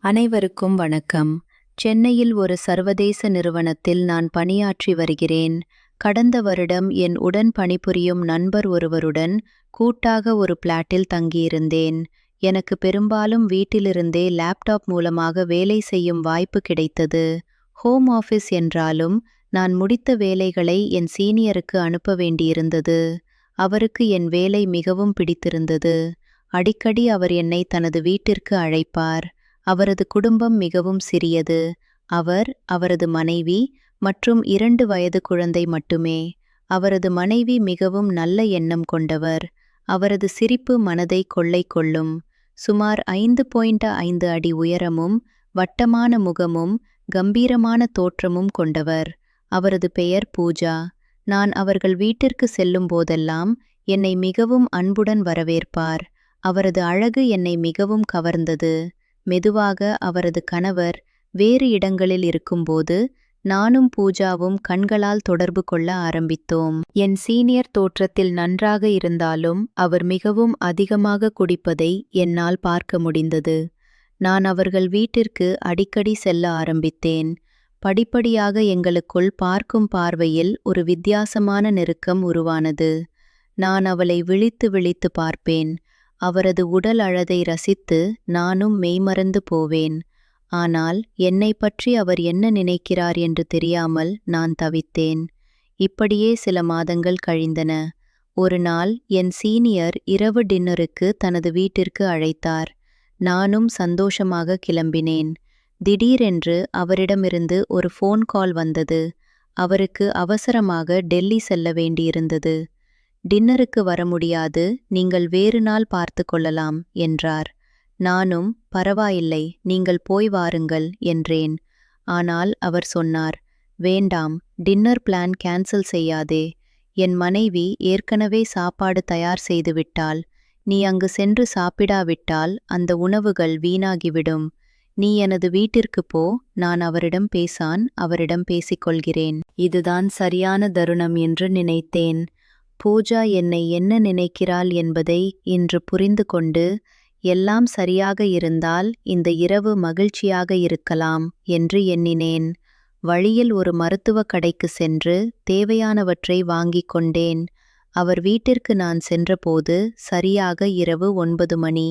அனைவருக்கும் வணக்கம். சென்னையில் ஒரு சர்வதேச நிறுவனத்தில் நான் பணியாற்றி வருகிறேன். கடந்த வருடம் என் உடன் பணிபுரியும் நண்பர் ஒருவருடன் கூட்டாக ஒரு பிளாட்டில் தங்கியிருந்தேன். எனக்கு பெரும்பாலும் வீட்டிலிருந்தே லேப்டாப் மூலமாக வேலை செய்யும் வாய்ப்பு கிடைத்தது. ஹோம் ஆஃபீஸ் என்றாலும் நான் முடித்த வேலைகளை என் சீனியருக்கு அனுப்ப வேண்டியிருந்தது. அவருக்கு என் வேலை மிகவும் பிடித்திருந்தது. அடிக்கடி அவர் என்னை தனது வீட்டிற்கு அழைப்பார். அவரது குடும்பம் மிகவும் சிறியது. அவர், அவரது மனைவி மற்றும் 2 வயது குழந்தை மட்டுமே. அவரது மனைவி மிகவும் நல்ல எண்ணம் கொண்டவர். அவரது சிரிப்பு மனதை கொள்ளை கொள்ளும். சுமார் 5.5 அடி உயரமும் வட்டமான முகமும் கம்பீரமான தோற்றமும் கொண்டவர். அவரது பெயர் பூஜா. நான் அவர்கள் வீட்டிற்கு செல்லும் போதெல்லாம் என்னை மிகவும் அன்புடன் வரவேற்பார். அவரது அழகு என்னை மிகவும் கவர்ந்தது. மெதுவாக அவரது கணவர் வேறு இடங்களில் இருக்கும்போது நானும் பூஜாவும் கண்களால் தொடர்பு கொள்ள ஆரம்பித்தோம். என் சீனியர் தோற்றத்தில் நன்றாக இருந்தாலும் அவர் மிகவும் அதிகமாக குடிப்பதை என்னால் பார்க்க முடிந்தது. நான் அவர்கள் வீட்டிற்கு அடிக்கடி செல்ல ஆரம்பித்தேன். படிப்படியாக எங்களுக்குள் பார்க்கும் பார்வையில் ஒரு வித்தியாசமான நெருக்கம் உருவானது. நான் அவளை விழித்து விழித்து பார்ப்பேன். அவரது உடல் அழகை ரசித்து நானும் மெய்மறந்து போவேன். ஆனால் என்னை பற்றி அவர் என்ன நினைக்கிறார் என்று தெரியாமல் நான் தவித்தேன். இப்படியே சில மாதங்கள் கழிந்தன. ஒரு நாள் என் சீனியர் இரவு டின்னருக்கு தனது வீட்டிற்கு அழைத்தார். நானும் சந்தோஷமாக கிளம்பினேன். திடீரென்று அவரிடமிருந்து ஒரு ஃபோன் கால் வந்தது. அவருக்கு அவசரமாக டெல்லி செல்ல வேண்டியிருந்தது. டின்னருக்கு வர முடியாது, நீங்கள் வேறு நாள் பார்த்து கொள்ளலாம் என்றார். நானும் பரவாயில்லை, நீங்கள் போய் வாருங்கள் என்றேன். ஆனால் அவர் சொன்னார், வேண்டாம், டின்னர் பிளான் கேன்சல் செய்யாதே. என் மனைவி ஏற்கனவே சாப்பாடு தயார் செய்துவிட்டாள். நீ அங்கு சென்று சாப்பிடாவிட்டால் அந்த உணவுகள் வீணாகிவிடும். நீ எனது வீட்டிற்கு போ, நான் அவரிடம் பேசிக்கொள்கிறேன். இதுதான் சரியான தருணம் என்று நினைத்தேன். பூஜா என்னை என்ன நினைக்கிறாள் என்பதை இன்று புரிந்து கொண்டு, எல்லாம் சரியாக இருந்தால் இந்த இரவு மகிழ்ச்சியாக இருக்கலாம் என்று எண்ணினேன். வழியில் ஒரு மருத்துவக் கடைக்கு சென்று தேவையானவற்றை வாங்கிக் கொண்டேன். அவர் வீட்டிற்கு நான் சென்றபோது சரியாக இரவு 9 மணி.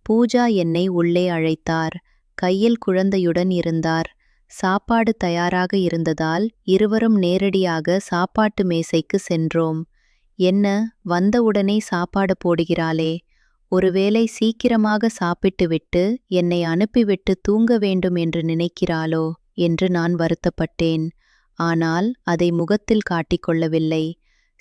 பூஜா என்னை உள்ளே அழைத்தார். கையில் குழந்தையுடன் இருந்தார். சாப்பாடு தயாராக இருந்ததால் இருவரும் நேரடியாக சாப்பாட்டு மேசைக்கு சென்றோம். என்ன, வந்தவுடனே சாப்பாடு போடுகிறாளே, ஒருவேளை சீக்கிரமாக சாப்பிட்டுவிட்டு என்னை அனுப்பிவிட்டு தூங்க வேண்டும் என்று நினைக்கிறாளோ என்று நான் வருத்தப்பட்டேன். ஆனால் அதை முகத்தில் காட்டிக்கொள்ளவில்லை.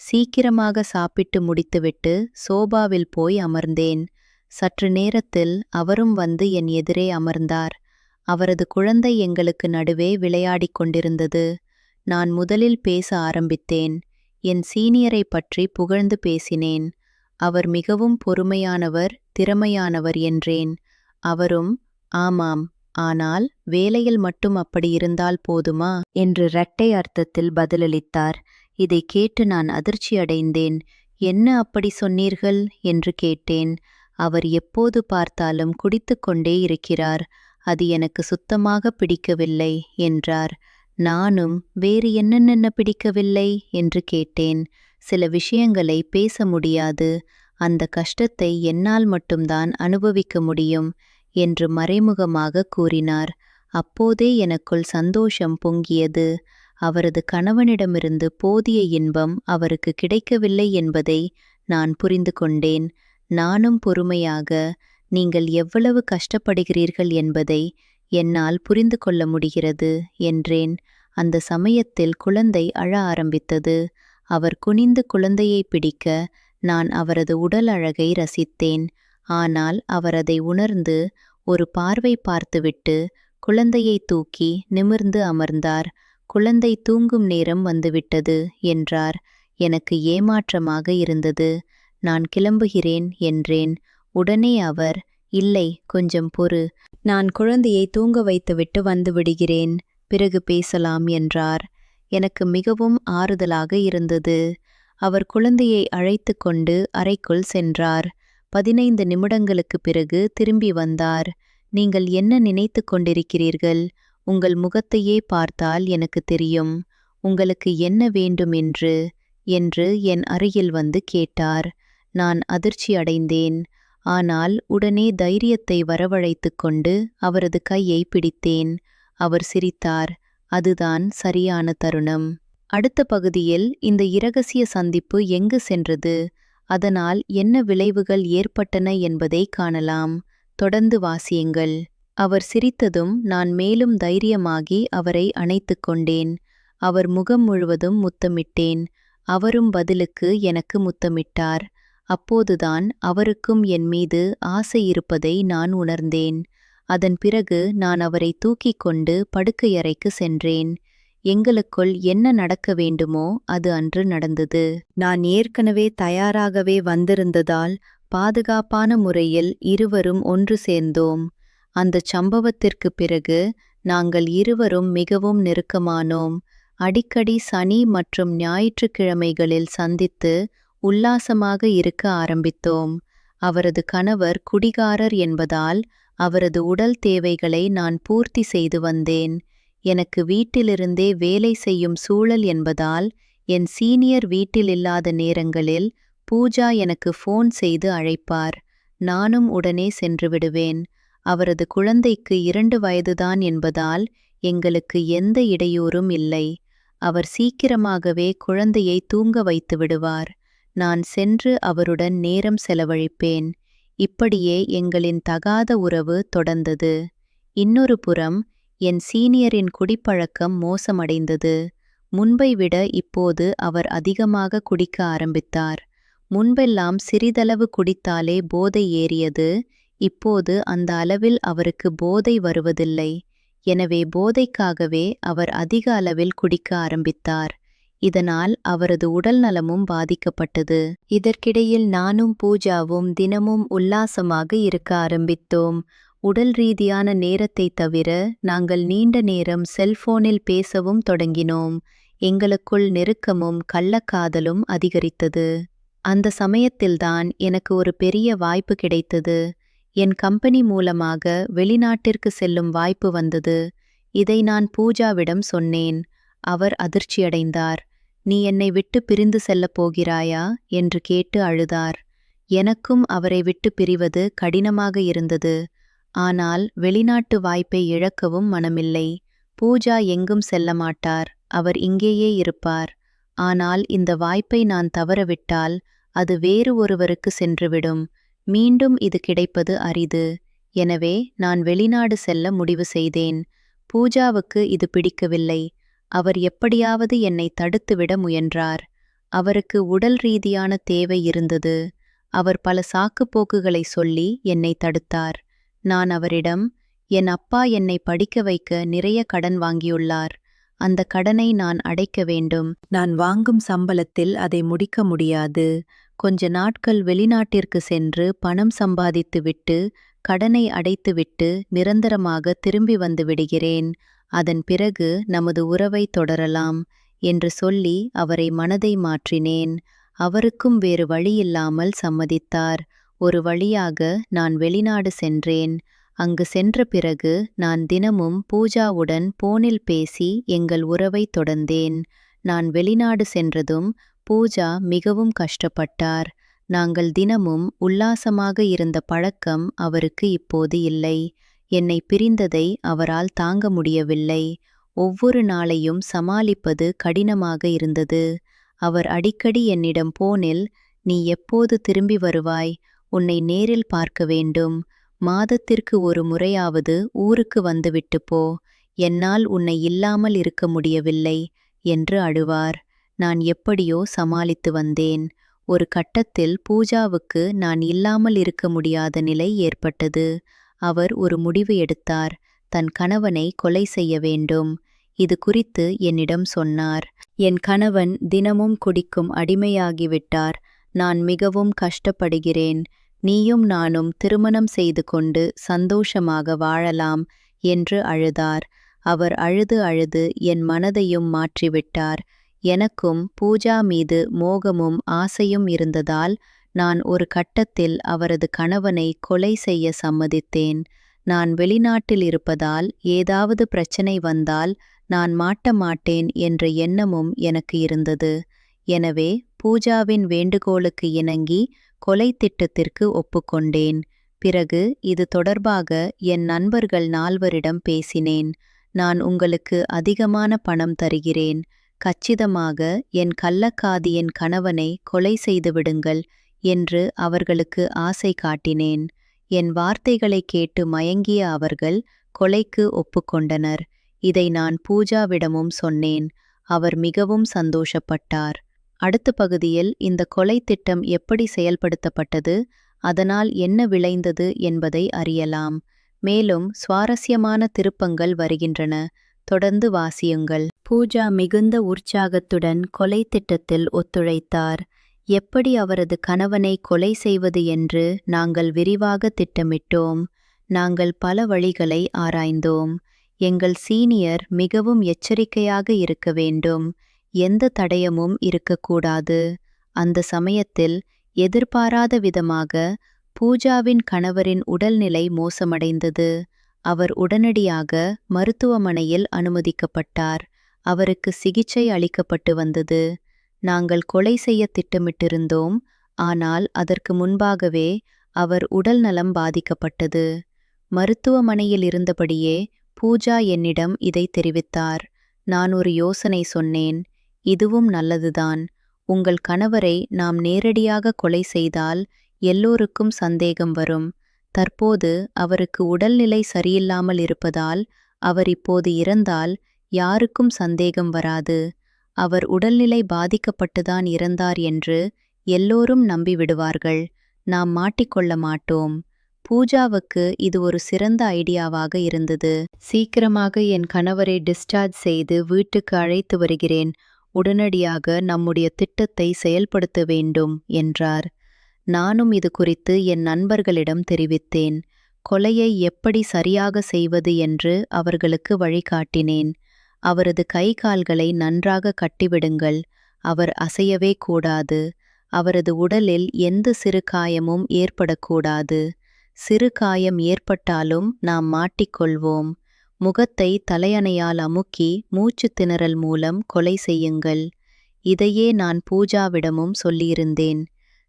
சீக்கிரமாக சாப்பிட்டு முடித்துவிட்டு சோபாவில் போய் அமர்ந்தேன். சற்று நேரத்தில் அவரும் வந்து என் எதிரே அமர்ந்தார். அவரது குழந்தை எங்களுக்கு நடுவே விளையாடிக் கொண்டிருந்தது. நான் முதலில் பேச ஆரம்பித்தேன். என் சீனியரை பற்றி புகழ்ந்து பேசினேன். அவர் மிகவும் பொறுமையானவர், திறமையானவர் என்றேன். அவரும், ஆமாம், ஆனால் வேலையில் மட்டும் அப்படி இருந்தால் போதுமா என்று இரட்டை அர்த்தத்தில் பதிலளித்தார். இதை கேட்டு நான் அதிர்ச்சியடைந்தேன். என்ன அப்படி சொன்னீர்கள் என்று கேட்டேன். அவர் எப்போது பார்த்தாலும் குடித்துக்கொண்டே இருக்கிறார். அது எனக்கு சுத்தமாக பிடிக்கவில்லை என்றார். நானும் வேறு என்னென்ன பிடிக்கவில்லை என்று கேட்டேன். சில விஷயங்களை பேச முடியாது, அந்த கஷ்டத்தை என்னால் மட்டும்தான் அனுபவிக்க முடியும் என்று மறைமுகமாக கூறினார். அப்போதே எனக்குள் சந்தோஷம் பொங்கியது. அவரது கணவனிடமிருந்து போதிய இன்பம் அவருக்கு கிடைக்கவில்லை என்பதை நான் புரிந்து கொண்டேன். நானும் பொறுமையாக, நீங்கள் எவ்வளவு கஷ்டப்படுகிறீர்கள் என்பதை என்னால் புரிந்து கொள்ள முடிகிறது என்றேன். அந்த சமயத்தில் குழந்தை அழ ஆரம்பித்தது. அவர் குனிந்து குழந்தையை பிடிக்க நான் அவரது உடல் அழகை ரசித்தேன். ஆனால் அவர் அதை உணர்ந்து ஒரு பார்வை பார்த்துவிட்டு குழந்தையை தூக்கி நிமிர்ந்து அமர்ந்தார். குழந்தை தூங்கும் நேரம் வந்துவிட்டது என்றார். எனக்கு ஏமாற்றமாக இருந்தது. நான் கிளம்புகிறேன் என்றேன். உடனே அவர், இல்லை, கொஞ்சம் பொறு, நான் குழந்தையை தூங்க வைத்துவிட்டு வந்து விடுகிறேன், பிறகு பேசலாம் என்றார். எனக்கு மிகவும் ஆறுதலாக இருந்தது. அவர் குழந்தையை அழைத்து கொண்டு அறைக்குள் சென்றார். 15 நிமிடங்களுக்கு பிறகு திரும்பி வந்தார். நீங்கள் என்ன நினைத்துக் கொண்டிருக்கிறீர்கள்? உங்கள் முகத்தையே பார்த்தால் எனக்கு தெரியும். உங்களுக்கு என்ன வேண்டும் என்று என் அருகில் வந்து கேட்டார். நான் அதிர்ச்சி அடைந்தேன். ஆனால் உடனே தைரியத்தை வரவழைத்துக் கொண்டு அவரது கையை பிடித்தேன். அவர் சிரித்தார். அதுதான் சரியான தருணம். அடுத்த பகுதியில் இந்த இரகசிய சந்திப்பு எங்கு சென்றது, அதனால் என்ன விளைவுகள் ஏற்பட்டன என்பதை காணலாம். தொடர்ந்து வாசியுங்கள். அவர் சிரித்ததும் நான் மேலும் தைரியமாகி அவரை அணைத்துக் கொண்டேன். அவர் முகம் முழுவதும் முத்தமிட்டேன். அவரும் பதிலுக்கு எனக்கு முத்தமிட்டார். அப்போதுதான் அவருக்கும் என் மீது ஆசை இருப்பதை நான் உணர்ந்தேன். அதன் பிறகு நான் அவரை தூக்கிக் கொண்டு படுக்கையறைக்கு சென்றேன். எங்களுக்குள் என்ன நடக்க வேண்டுமோ அது அன்று நடந்தது. நான் ஏற்கனவே தயாராகவே வந்திருந்ததால் பாதுகாப்பான முறையில் இருவரும் ஒன்று சேர்ந்தோம். அந்தச் சம்பவத்திற்குப் பிறகு நாங்கள் இருவரும் மிகவும் நெருக்கமானோம். அடிக்கடி சனி மற்றும் ஞாயிற்றுக்கிழமைகளில் சந்தித்து உல்லாசமாக இருக்க ஆரம்பித்தோம். அவரது கணவர் குடிகாரர் என்பதால் அவரது உடல் தேவைகளை நான் பூர்த்தி செய்து வந்தேன். எனக்கு வீட்டிலிருந்தே வேலை செய்யும் சூழல் என்பதால் என் சீனியர் வீட்டில் இல்லாத நேரங்களில் பூஜா எனக்கு ஃபோன் செய்து அழைப்பார். நானும் உடனே சென்று விடுவேன். அவரது குழந்தைக்கு 2 வயதுதான் என்பதால் எங்களுக்கு எந்த இடையூறும் இல்லை. அவர் சீக்கிரமாகவே குழந்தையை தூங்க வைத்து விடுவார். நான் சென்று அவருடன் நேரம் செலவழிப்பேன். இப்படியே எங்களின் தகாத உறவு தொடர்ந்தது. இன்னொரு புறம் என் சீனியரின் குடிப்பழக்கம் மோசமடைந்தது. முன்பை விட இப்போது அவர் அதிகமாக குடிக்க ஆரம்பித்தார். முன்பெல்லாம் சிறிதளவு குடித்தாலே போதை ஏறியது. இப்போது அந்த அளவில் அவருக்கு போதை வருவதில்லை. எனவே போதைக்காகவே அவர் அதிக அளவில் குடிக்க ஆரம்பித்தார். இதனால் அவரது உடல் நலமும் பாதிக்கப்பட்டது. இதற்கிடையில் நானும் பூஜாவும் தினமும் உல்லாசமாக இருக்க ஆரம்பித்தோம். உடல் ரீதியான நேரத்தை தவிர நாங்கள் நீண்ட நேரம் செல்போனில் பேசவும் தொடங்கினோம். எங்களுக்குள் நெருக்கமும் கள்ளக்காதலும் அதிகரித்தது. அந்த சமயத்தில்தான் எனக்கு ஒரு பெரிய வாய்ப்பு கிடைத்தது. என் கம்பெனி மூலமாக வெளிநாட்டிற்கு செல்லும் வாய்ப்பு வந்தது. இதை நான் பூஜாவிடம் சொன்னேன். அவர் அதிர்ச்சியடைந்தார். நீ என்னை விட்டு பிரிந்து செல்லப் போகிறாயா என்று கேட்டு அழுதார். எனக்கும் அவரை விட்டு பிரிவது கடினமாக இருந்தது. ஆனால் வெளிநாட்டு வாய்ப்பை இழக்கவும் மனமில்லை. பூஜா எங்கும் செல்ல மாட்டார். அவர் இங்கேயே இருப்பார். ஆனால் இந்த வாய்ப்பை நான் தவறவிட்டால் அது வேறு ஒருவருக்கு சென்றுவிடும். மீண்டும் இது கிடைப்பது அரிது. எனவே நான் வெளிநாடு செல்ல முடிவு செய்தேன். பூஜாவுக்கு இது பிடிக்கவில்லை. அவர் எப்படியாவது என்னை தடுத்துவிட முயன்றார். அவருக்கு உடல் ரீதியான தேவை இருந்தது. அவர் பல சாக்குப்போக்குகளை சொல்லி என்னை தடுத்தார். நான் அவரிடம், என் அப்பா என்னை படிக்க வைக்க நிறைய கடன் வாங்கியுள்ளார். அந்த கடனை நான் அடைக்க வேண்டும். நான் வாங்கும் சம்பளத்தில் அதை முடிக்க முடியாது. கொஞ்ச நாட்கள் வெளிநாட்டிற்கு சென்று பணம் சம்பாதித்துவிட்டு கடனை அடைத்துவிட்டு நிரந்தரமாக திரும்பி வந்து விடுகிறேன். அதன் பிறகு நமது உறவை தொடரலாம் என்று சொல்லி அவரை மனதை மாற்றினேன். அவருக்கும் வேறு வழியில்லாமல் சம்மதித்தார். ஒரு வழியாக நான் வெளிநாடு சென்றேன். அங்கு சென்ற பிறகு நான் தினமும் பூஜாவுடன் போனில் பேசி எங்கள் உறவை தொடர்ந்தேன். நான் வெளிநாடு சென்றதும் பூஜா மிகவும் கஷ்டப்பட்டார். நாங்கள் தினமும் உல்லாசமாக இருந்த பழக்கம் அவருக்கு இப்போது இல்லை. என்னை பிரிந்ததை அவரால் தாங்க முடியவில்லை. ஒவ்வொரு நாளையும் சமாளிப்பது கடினமாக இருந்தது. அவர் அடிக்கடி என்னிடம் போனில், நீ எப்போது திரும்பி வருவாய்? உன்னை நேரில் பார்க்க வேண்டும். மாதத்திற்கு ஒரு முறையாவது ஊருக்கு வந்துவிட்டு போ. என்னால் உன்னை இல்லாமல் இருக்க முடியவில்லை என்று அழுவார். நான் எப்படியோ சமாளித்து வந்தேன். ஒரு கட்டத்தில் பூஜாவுக்கு நான் இல்லாமல் இருக்க முடியாத நிலை ஏற்பட்டது. அவர் ஒரு முடிவு எடுத்தார். தன் கணவனை கொலை செய்ய வேண்டும். இது குறித்து என்னிடம் சொன்னார். என் கணவன் தினமும் குடிக்கும் அடிமையாகிவிட்டார். நான் மிகவும் கஷ்டப்படுகிறேன். நீயும் நானும் திருமணம் செய்து கொண்டு சந்தோஷமாக வாழலாம் என்று அழுதார். அவர் அழுது அழுது என் மனதையும் மாற்றிவிட்டார். எனக்கும் பூஜா மீது மோகமும் ஆசையும் இருந்ததால் நான் ஒரு கட்டத்தில் அவரது கணவனை கொலை செய்ய சம்மதித்தேன். நான் வெளிநாட்டில் இருப்பதால் ஏதாவது பிரச்சனை வந்தால் நான் மாட்ட மாட்டேன் என்ற எண்ணமும் எனக்கு இருந்தது. எனவே பூஜாவின் வேண்டுகோளுக்கு இணங்கி கொலை திட்டத்திற்கு ஒப்புக்கொண்டேன். பிறகு இது தொடர்பாக என் நண்பர்கள் 4வரிடம் பேசினேன். நான் உங்களுக்கு அதிகமான பணம் தருகிறேன். கச்சிதமாக என் கள்ளக்காதியின் கணவனை கொலை செய்துவிடுங்கள் என்று அவர்களுக்கு ஆசை காட்டினேன். என் வார்த்தைகளை கேட்டு மயங்கிய அவர்கள் கொலைக்கு ஒப்புக்கொண்டனர். இதை நான் பூஜாவிடமும் சொன்னேன். அவர் மிகவும் சந்தோஷப்பட்டார். அடுத்த பகுதியில் இந்த கொலை திட்டம் எப்படி செயல்படுத்தப்பட்டது, அதனால் என்ன விளைந்தது என்பதை அறியலாம். மேலும் சுவாரஸ்யமான திருப்பங்கள் வருகின்றன. தொடர்ந்து வாசியுங்கள். பூஜா மிகுந்த உற்சாகத்துடன் கொலை திட்டத்தில் ஒத்துழைத்தார். எப்படி அவரது கணவனை கொலை செய்வது என்று நாங்கள் விரிவாக திட்டமிட்டோம். நாங்கள் பல வழிகளை ஆராய்ந்தோம். எங்கள் சீனியர் மிகவும் எச்சரிக்கையாக இருக்க வேண்டும். எந்த தடயமும் இருக்கக்கூடாது. அந்த சமயத்தில் எதிர்பாராத விதமாக பூஜாவின் கணவரின் உடல்நிலை மோசமடைந்தது. அவர் உடனடியாக மருத்துவமனையில் அனுமதிக்கப்பட்டார். அவருக்கு சிகிச்சை அளிக்கப்பட்டு வந்தது. நாங்கள் கொலை செய்ய திட்டமிட்டிருந்தோம். ஆனால் அதற்கு முன்பாகவே அவர் உடல் நலம் பாதிக்கப்பட்டது. மருத்துவமனையில் இருந்தபடியே பூஜா என்னிடம் இதை தெரிவித்தார். நான் ஒரு யோசனை சொன்னேன். இதுவும் நல்லதுதான். உங்கள் கணவரை நாம் நேரடியாக கொலை செய்தால் எல்லோருக்கும் சந்தேகம் வரும். தற்போது அவருக்கு உடல்நிலை சரியில்லாமல் இருப்பதால் அவர் இப்போது இறந்தால் யாருக்கும் சந்தேகம் வராது. அவர் உடல்நிலை பாதிக்கப்பட்டுதான் இறந்தார் என்று எல்லோரும் நம்பிவிடுவார்கள். நாம் மாட்டிக்கொள்ள மாட்டோம். பூஜாவுக்கு இது ஒரு சிறந்த ஐடியாவாக இருந்தது. சீக்கிரமாக என் கணவரை டிஸ்சார்ஜ் செய்து வீட்டுக்கு அழைத்து வருகிறேன். உடனடியாக நம்முடைய திட்டத்தை செயல்படுத்த வேண்டும் என்றார். நானும் இது குறித்து என் நண்பர்களிடம் தெரிவித்தேன். கொலையை எப்படி சரியாக செய்வது என்று அவர்களுக்கு வழிகாட்டினேன். அவரது கை கால்களை நன்றாக கட்டிவிடுங்கள். அவர் அசையவே கூடாது. அவரது உடலில் எந்த சிறு காயமும் ஏற்படக்கூடாது. சிறு காயம் ஏற்பட்டாலும் நாம் மாட்டிக்கொள்வோம். முகத்தை தலையணையால் அமுக்கி மூச்சு திணறல் மூலம் கொலை செய்யுங்கள். இதையே நான் பூஜாவிடமும் சொல்லியிருந்தேன்.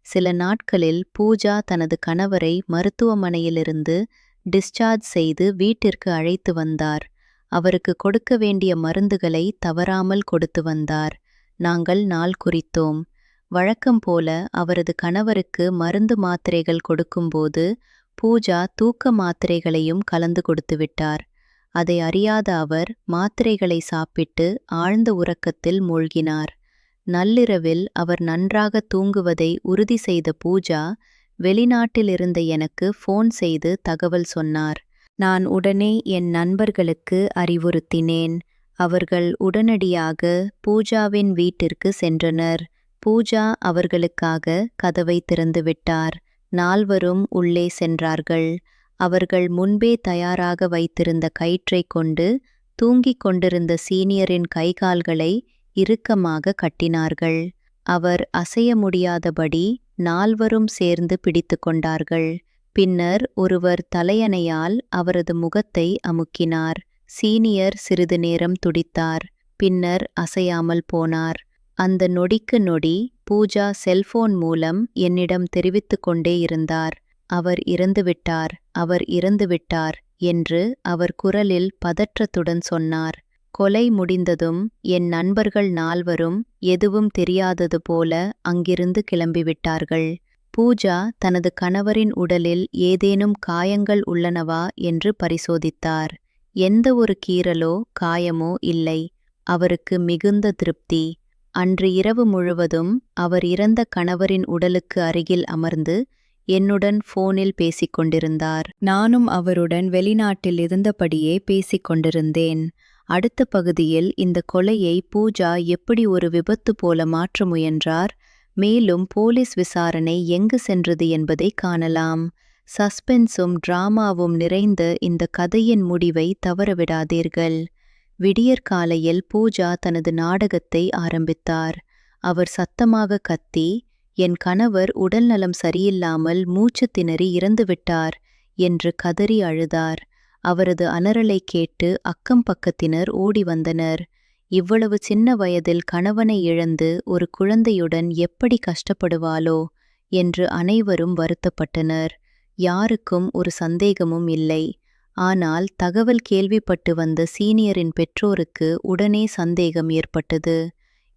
சில நாட்களில் பூஜா தனது கணவரை மருத்துவமனையிலிருந்து டிஸ்சார்ஜ் செய்து வீட்டிற்கு அழைத்து வந்தார். அவருக்கு கொடுக்க வேண்டிய மருந்துகளை தவறாமல் கொடுத்து வந்தார். நாங்கள் நாள் குறித்தோம். வழக்கம் போல அவரது கணவருக்கு மருந்து மாத்திரைகள் கொடுக்கும்போது பூஜா தூக்க மாத்திரைகளையும் கலந்து கொடுத்துவிட்டார். அதை அறியாத அவர் மாத்திரைகளை சாப்பிட்டு ஆழ்ந்த உறக்கத்தில் மூழ்கினார். நள்ளிரவில் அவர் நன்றாக தூங்குவதை உறுதி செய்த பூஜா வெளிநாட்டிலிருந்த எனக்கு ஃபோன் செய்து தகவல் சொன்னார். நான் உடனே என் நண்பர்களுக்கு அறிவுறுத்தினேன். அவர்கள் உடனடியாக பூஜாவின் வீட்டிற்கு சென்றனர். பூஜா அவர்களுக்காக கதவை திறந்துவிட்டார். 4வரும் உள்ளே சென்றார்கள். அவர்கள் முன்பே தயாராக வைத்திருந்த கயிற்றைக் கொண்டு தூங்கிக் கொண்டிருந்த சீனியரின் கைகால்களை இறுக்கமாக கட்டினார்கள். அவர் அசைய முடியாதபடி 4வரும் சேர்ந்து பிடித்து கொண்டார்கள். பின்னர் ஒருவர் தலையணையால் அவரது முகத்தை அமுக்கினார். சீனியர் சிறிது நேரம் துடித்தார். பின்னர் அசையாமல் போனார். அந்த நொடிக்கு நொடி பூஜா செல்போன் மூலம் என்னிடம் தெரிவித்து கொண்டே இருந்தார். அவர் இறந்துவிட்டார், அவர் இறந்துவிட்டார் என்று அவர் குரலில் பதற்றத்துடன் சொன்னார். கொலை முடிந்ததும் என் நண்பர்கள் 4வரும் எதுவும் தெரியாதது போல அங்கிருந்து கிளம்பிவிட்டார்கள். பூஜா தனது கணவரின் உடலில் ஏதேனும் காயங்கள் உள்ளனவா என்று பரிசோதித்தார். எந்த ஒரு கீறலோ காயமோ இல்லை. அவருக்கு மிகுந்த திருப்தி. அன்று இரவு முழுவதும் அவர் இறந்த கணவரின் உடலுக்கு அருகில் அமர்ந்து என்னுடன் ஃபோனில் பேசிக்கொண்டிருந்தார். நானும் அவருடன் வெளிநாட்டில் இருந்தபடியே பேசிக்கொண்டிருந்தேன். அடுத்த பகுதியில் இந்த கொலையை பூஜா எப்படி ஒரு விபத்து போல மாற்ற முயன்றார், மேலும் போலீஸ் விசாரணை எங்கு சென்றது என்பதை காணலாம். சஸ்பென்ஸும் டிராமாவும் நிறைந்த இந்த கதையின் முடிவை தவறவிடாதீர்கள். விடியற்காலையில் பூஜா தனது நாடகத்தை ஆரம்பித்தார். அவர் சத்தமாக கத்தி, என் கணவர் உடல்நலம் சரியில்லாமல் மூச்சு திணறி இறந்துவிட்டார் என்று கதறி அழுதார். அவரது அலறலைக் கேட்டு அக்கம் பக்கத்தினர் ஓடி வந்தனர். இவ்வளவு சின்ன வயதில் கணவனை இழந்து ஒரு குழந்தையுடன் எப்படி கஷ்டப்படுவாளோ என்று அனைவரும் வருத்தப்பட்டனர். யாருக்கும் ஒரு சந்தேகமும் இல்லை. ஆனால் தகவல் கேள்விப்பட்டு வந்த சீனியரின் பெற்றோருக்கு உடனே சந்தேகம் ஏற்பட்டது.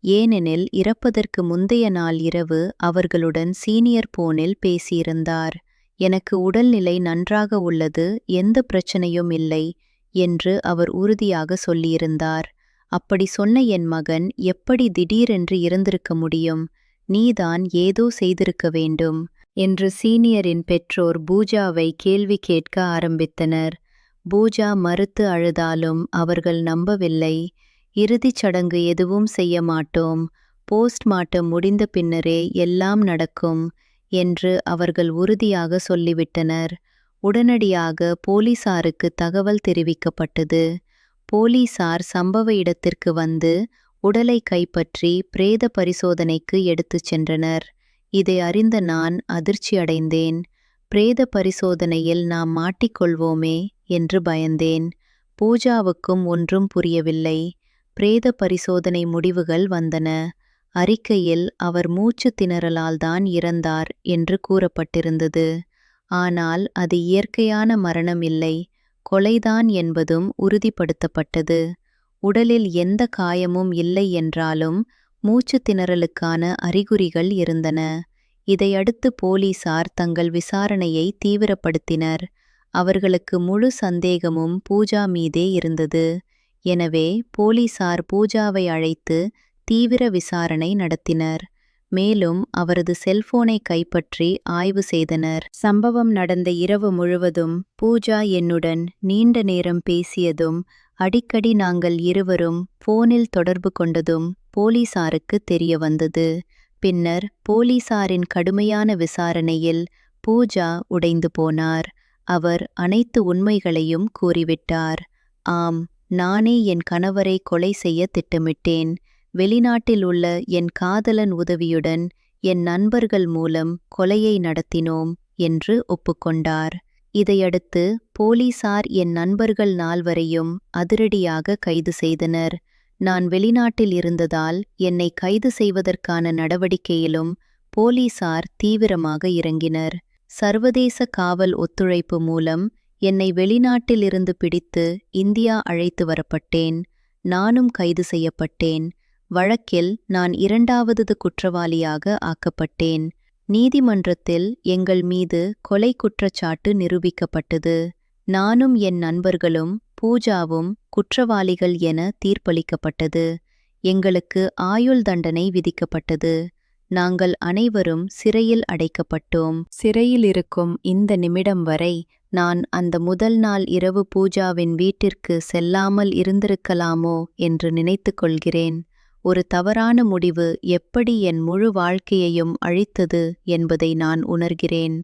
ஏனெனில் இறப்பதற்கு முந்தைய நாள் இரவு அவர்களுடன் சீனியர் போனில் பேசியிருந்தார். எனக்கு உடல்நிலை நன்றாக உள்ளது, எந்த பிரச்சனையும் இல்லை என்று அவர் உறுதியாக சொல்லியிருந்தார். அப்படி சொன்ன என் மகன் எப்படி திடீரென்று இறந்திருக்க முடியும்? நீதான் ஏதோ செய்திருக்க வேண்டும் என்று சீனியரின் பெற்றோர் பூஜாவை கேள்வி கேட்க ஆரம்பித்தனர். பூஜா மறுத்து அழுதாலும் அவர்கள் நம்பவில்லை. இறுதிச் சடங்கு எதுவும் செய்ய மாட்டோம், போஸ்ட்மார்ட்டம் முடிந்த பின்னரே எல்லாம் நடக்கும் என்று அவர்கள் உறுதியாக சொல்லிவிட்டனர். உடனடியாக போலீசாருக்கு தகவல் தெரிவிக்கப்பட்டது. போலீசார் சம்பவ இடத்திற்கு வந்து உடலை கைப்பற்றி பிரேத பரிசோதனைக்கு எடுத்துச் சென்றனர். இதை அறிந்த நான் அதிர்ச்சியடைந்தேன். பிரேத பரிசோதனையில் நாம் மாட்டிக்கொள்வோமே என்று பயந்தேன். பூஜாவுக்கும் ஒன்றும் புரியவில்லை. பிரேத பரிசோதனை முடிவுகள் வந்தன. அறிக்கையில் அவர் மூச்சு திணறலால்தான் இறந்தார் என்று கூறப்பட்டிருந்தது. ஆனால் அது இயற்கையான மரணம் இல்லை, கொலைதான் என்பதும் உறுதிப்படுத்தப்பட்டது. உடலில் எந்த காயமும் இல்லை என்றாலும் மூச்சு திணறலுக்கான அறிகுறிகள் இருந்தன. இதையடுத்து போலீசார் தங்கள் விசாரணையை தீவிரப்படுத்தினர். அவர்களுக்கு முழு சந்தேகமும் பூஜா மீதே இருந்தது. எனவே போலீசார் பூஜாவை அழைத்து தீவிர விசாரணை நடத்தினர். மேலும் அவரது செல்போனை கைப்பற்றி ஆய்வு செய்தனர். சம்பவம் நடந்த இரவு முழுவதும் பூஜா என்னுடன் நீண்ட நேரம் பேசியதும் அடிக்கடி நாங்கள் இருவரும் போனில் தொடர்பு கொண்டதும் போலீசாருக்கு தெரிய வந்தது. பின்னர் போலீசாரின் கடுமையான விசாரணையில் பூஜா உடைந்து போனார். அவர் அனைத்து உண்மைகளையும் கூறிவிட்டார். ஆம், நானே என் கணவரை கொலை செய்ய திட்டமிட்டேன். வெளிநாட்டில் உள்ள என் காதலன் உதவியுடன் என் நண்பர்கள் மூலம் கொலையை நடத்தினோம் என்று ஒப்புக்கொண்டார். இதையடுத்து போலீசார் என் நண்பர்கள் நால்வரையும் அதிரடியாக கைது செய்தனர். நான் வெளிநாட்டில் இருந்ததால் என்னை கைது செய்வதற்கான நடவடிக்கையிலும் போலீசார் தீவிரமாக இறங்கினர். சர்வதேச காவல் ஒத்துழைப்பு மூலம் என்னை வெளிநாட்டிலிருந்து பிடித்து இந்தியா அழைத்து வரப்பட்டேன். நானும் கைது செய்யப்பட்டேன். வழக்கில் நான் இரண்டாவது குற்றவாளியாக ஆக்கப்பட்டேன். நீதிமன்றத்தில் எங்கள் மீது கொலை குற்றச்சாட்டு நிரூபிக்கப்பட்டது. நானும் என் நண்பர்களும் பூஜாவும் குற்றவாளிகள் என தீர்ப்பளிக்கப்பட்டது. எங்களுக்கு ஆயுள் தண்டனை விதிக்கப்பட்டது. நாங்கள் அனைவரும் சிறையில் அடைக்கப்பட்டோம். சிறையில் இருக்கும் இந்த நிமிடம் வரை நான் அந்த முதல் நாள் இரவு பூஜாவின் வீட்டிற்கு செல்லாமல் இருந்திருக்கலாமோ என்று நினைத்து கொள்கிறேன். ஒரு தவறான முடிவு எப்படி என் முழு வாழ்க்கையையும் அழித்தது என்பதை நான் உணர்கிறேன்.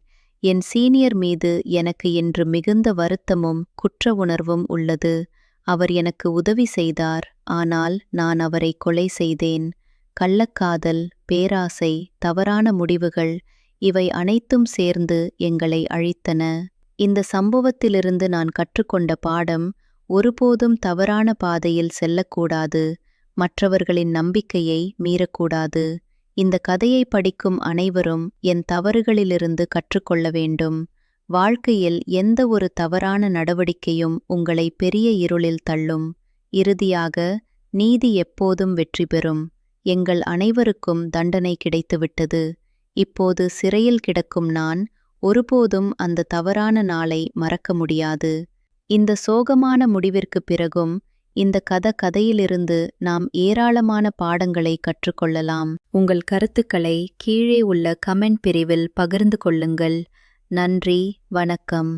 என் சீனியர் மீது எனக்கு இன்று மிகுந்த வருத்தமும் குற்ற உணர்வும் உள்ளது. அவர் எனக்கு உதவி செய்தார், ஆனால் நான் அவரை கொலை செய்தேன். கள்ளக்காதல், பேராசை, தவறான முடிவுகள் இவை அனைத்தும் சேர்ந்து எங்களை அழித்தன. இந்த சம்பவத்திலிருந்து நான் கற்றுக்கொண்ட பாடம், ஒருபோதும் தவறான பாதையில் செல்லக்கூடாது, மற்றவர்களின் நம்பிக்கையை மீறக்கூடாது. இந்த கதையை படிக்கும் அனைவரும் என் தவறுகளிலிருந்து கற்றுக்கொள்ள வேண்டும். வாழ்க்கையில் எந்த ஒரு தவறான நடவடிக்கையும் உங்களை பெரிய இருளில் தள்ளும். இறுதியாக நீதி எப்போதும் வெற்றி பெறும். எங்கள் அனைவருக்கும் தண்டனை கிடைத்துவிட்டது. இப்போது சிறையில் கிடக்கும் நான் ஒருபோதும் அந்த தவறான நாளை மறக்க முடியாது. இந்த சோகமான முடிவிற்கு பிறகும் இந்த கதையிலிருந்து நாம் ஏராளமான பாடங்களை கற்றுக்கொள்ளலாம். உங்கள் கருத்துக்களை கீழே உள்ள கமெண்ட் பிரிவில் பகிர்ந்து கொள்ளுங்கள். நன்றி, வணக்கம்.